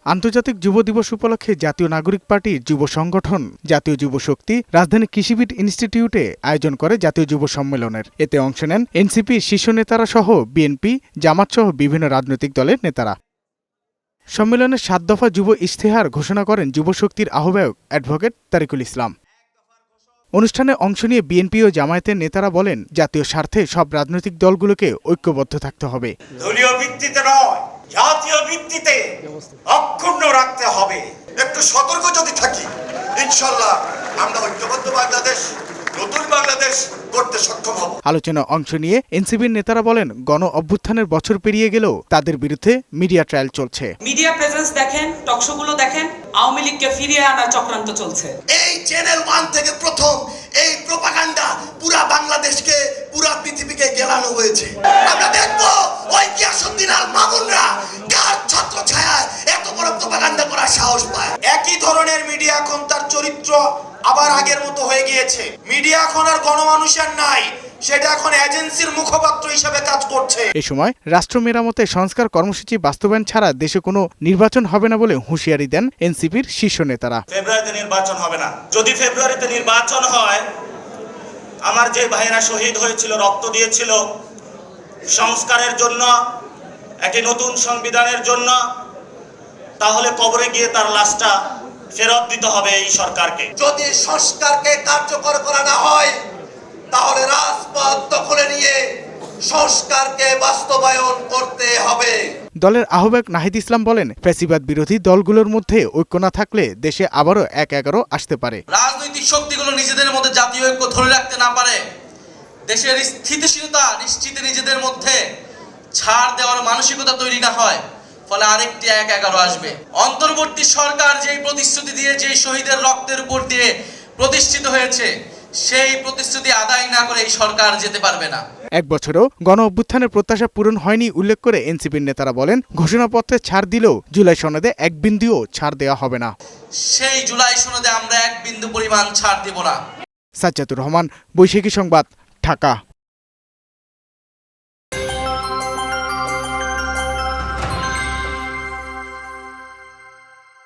আন্তর্জাতিক যুব দিবস উপলক্ষে জাতীয় নাগরিক পার্টির যুব সংগঠন জাতীয় যুব শক্তি রাজধানী কৃষিবিদ ইনস্টিটিউটে আয়োজন করে জাতীয় যুব সম্মেলনের। এতে অংশ নেন এনসিপির শীর্ষ নেতারা সহ বিএনপি, জামাত সহ বিভিন্ন রাজনৈতিক দলের নেতারা। সম্মেলনের ৭ দফা যুব ইশতেহার ঘোষণা করেন যুব শক্তির আহ্বায়ক অ্যাডভোকেট তারিকুল ইসলাম। অনুষ্ঠানে অংশ নিয়ে বিএনপি ও জামায়াতের নেতারা বলেন, জাতীয় স্বার্থে সব রাজনৈতিক দলগুলোকে ঐক্যবদ্ধ থাকতে হবে। দলীয় ভিত্তিতে নয়, জাতীয় ভিত্তিতে অক্ষুণ্ণ রাখতে হবে। একটু সতর্ক যদি থাকি, ইনশাআল্লাহ আমরা ঐক্যবদ্ধ বাংলাদেশ, নতুন বাংলাদেশ করতে সক্ষম হব। আলোচনায় অংশ নিয়ে এনসিপির নেতারা বলেন, গণ অভ্যুত্থানের বছর পেরিয়ে গেলেও তাদের বিরুদ্ধে মিডিয়া ট্রায়াল চলছে। মিডিয়া প্রেজেন্স দেখেন, টকশোগুলো দেখেন, আওয়ামী লীগকে ফিরিয়ে আনার চক্রান্ত চলছে। এই চ্যানেল 1 থেকে প্রথম এই প্রোপাগান্ডা পুরা বাংলাদেশকে, পুরা পৃথিবীকে গেলানো হয়েছে। আমরা দেখব ওই গিয়াসউদ্দিন আল মামুনরা কার ছত্রছায়ায় এত বড় প্রোপাগান্ডা করার সাহস পায়। একই ধরনের মিডিয়া এখন তার চরিত্র আবার আগের মতো হয়ে গিয়েছে। মিডিয়া এখন আর গণমানুষের নাই, সেটা এখন এজেন্সির মুখপাত্র হিসেবে কাজ করছে। এ সময় রাষ্ট্র মেরামতে সংস্কার কর্মসূচি বাস্তবায়ন ছাড়া দেশে কোনো নির্বাচন হবে না বলে হুঁশিয়ারি দেন এনসিপির শীর্ষ নেতারা। ফেব্রুয়ারিতে নির্বাচন হবে না। যদি ফেব্রুয়ারিতে নির্বাচন হয়, আমার যে ভাইয়েরা শহীদ হয়েছিল, রক্ত দিয়েছিল সংস্কারের জন্য, একটি নতুন সংবিধানের জন্য, তাহলে কবরে গিয়ে তার লাশটা ফেরত দিতে হবে এই সরকারকে। যদি সংস্কারকে কার্যকর করা না হয়, তাহলে রাজপথ দখলে নিয়ে সংস্কারকে বাস্তবায়ন করতে হবে। দলের আহ্বায়ক নাহিদ ইসলাম বলেন, ফ্যাসিবাদ বিরোধী দলগুলোর মধ্যে ঐক্য না থাকলে দেশে আবারও ১-১১ আসতে পারে। রাজনৈতিক শক্তিগুলো নিজেদের মধ্যে জাতীয় ঐক্য ধরে রাখতে না পারে, দেশের স্থিতিশীলতা নিশ্চিতে নিজেদের মধ্যে ছাড় দেওয়ার মানসিকতা তৈরি না হয়, ফলে আরেকটি ১-১১ আসবে। অন্তর্বর্তী সরকার যেই প্রতিশ্রুতি দিয়ে, যেই শহীদের রক্তের উপর দিয়ে প্রতিষ্ঠিত হয়েছে, সেই প্রতিশ্রুতি আদায় না করে এই সরকার যেতে পারবে না। এক বছরও গণ অভ্যুত্থানের প্রত্যাশা পূরণ হয়নি উল্লেখ করে এনসিপির নেতারা বলেন, ঘোষণাপত্রে ছাড় দিলেও জুলাই সনদে ১ বিন্দুও ছাড় দেওয়া হবে না। সেই জুলাই সনদে আমরা ১ বিন্দু পরিমাণ ছাড় দেব না। সাজ্জাদুর রহমান, বৈশাখী সংবাদ, ঢাকা।